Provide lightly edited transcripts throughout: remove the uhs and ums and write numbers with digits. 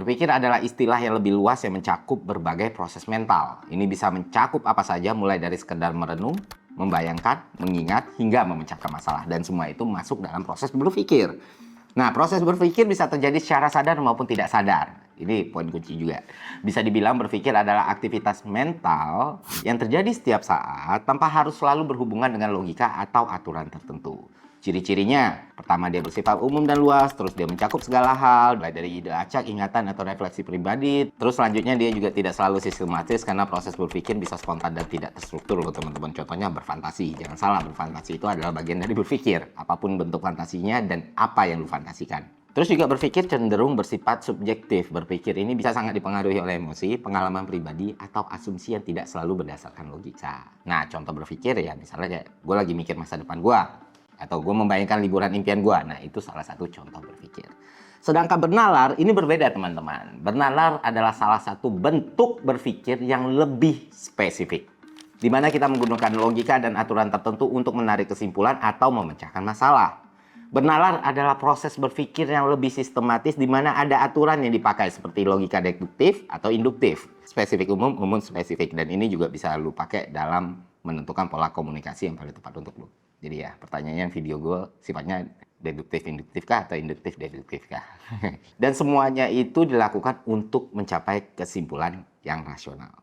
Berpikir adalah istilah yang lebih luas yang mencakup berbagai proses mental. Ini bisa mencakup apa saja mulai dari sekedar merenung, membayangkan, mengingat, hingga memecahkan masalah. Dan semua itu masuk dalam proses berpikir. Nah, proses berpikir bisa terjadi secara sadar maupun tidak sadar. Ini poin kunci juga. Bisa dibilang berpikir adalah aktivitas mental yang terjadi setiap saat tanpa harus selalu berhubungan dengan logika atau aturan tertentu. Ciri-cirinya, pertama dia bersifat umum dan luas, terus dia mencakup segala hal, baik dari ide acak, ingatan, atau refleksi pribadi. Terus selanjutnya dia juga tidak selalu sistematis karena proses berpikir bisa spontan dan tidak terstruktur loh teman-teman. Contohnya berfantasi. Jangan salah, berfantasi itu adalah bagian dari berpikir. Apapun bentuk fantasinya dan apa yang lu fantasikan. Terus juga berpikir cenderung bersifat subjektif. Berpikir ini bisa sangat dipengaruhi oleh emosi, pengalaman pribadi, atau asumsi yang tidak selalu berdasarkan logika. Nah, contoh berpikir ya misalnya kayak gue lagi mikir masa depan gue, atau gue membayangkan liburan impian gue. Nah, itu salah satu contoh berpikir. Sedangkan bernalar ini berbeda teman-teman. Bernalar adalah salah satu bentuk berpikir yang lebih spesifik, di mana kita menggunakan logika dan aturan tertentu untuk menarik kesimpulan atau memecahkan masalah. Bernalar adalah proses berpikir yang lebih sistematis di mana ada aturan yang dipakai seperti logika deduktif atau induktif. Spesifik umum, umum spesifik. Dan ini juga bisa lu pakai dalam menentukan pola komunikasi yang paling tepat untuk lu. Jadi ya, pertanyaannya video gue sifatnya deduktif-induktif kah atau induktif-deduktif kah? Dan semuanya itu dilakukan untuk mencapai kesimpulan yang rasional.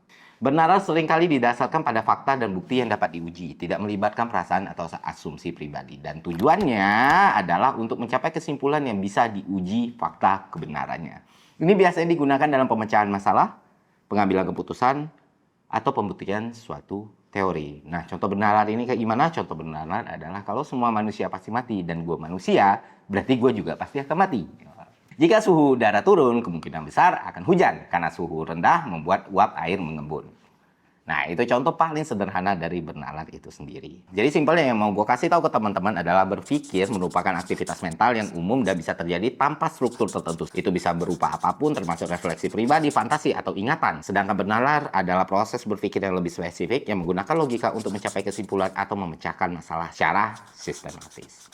Bernalar seringkali didasarkan pada fakta dan bukti yang dapat diuji, tidak melibatkan perasaan atau asumsi pribadi. Dan tujuannya adalah untuk mencapai kesimpulan yang bisa diuji fakta kebenarannya. Ini biasanya digunakan dalam pemecahan masalah, pengambilan keputusan, atau pembuktian suatu teori. Nah, contoh bernalar ini kayak gimana? Contoh bernalar adalah kalau semua manusia pasti mati dan gue manusia, berarti gue juga pasti akan mati. Jika suhu udara turun, kemungkinan besar akan hujan karena suhu rendah membuat uap air mengembun. Nah, itu contoh paling sederhana dari bernalar itu sendiri. Jadi simpelnya yang mau gue kasih tahu ke teman-teman adalah berpikir merupakan aktivitas mental yang umum dan bisa terjadi tanpa struktur tertentu. Itu bisa berupa apapun termasuk refleksi pribadi, fantasi, atau ingatan. Sedangkan bernalar adalah proses berpikir yang lebih spesifik yang menggunakan logika untuk mencapai kesimpulan atau memecahkan masalah secara sistematis.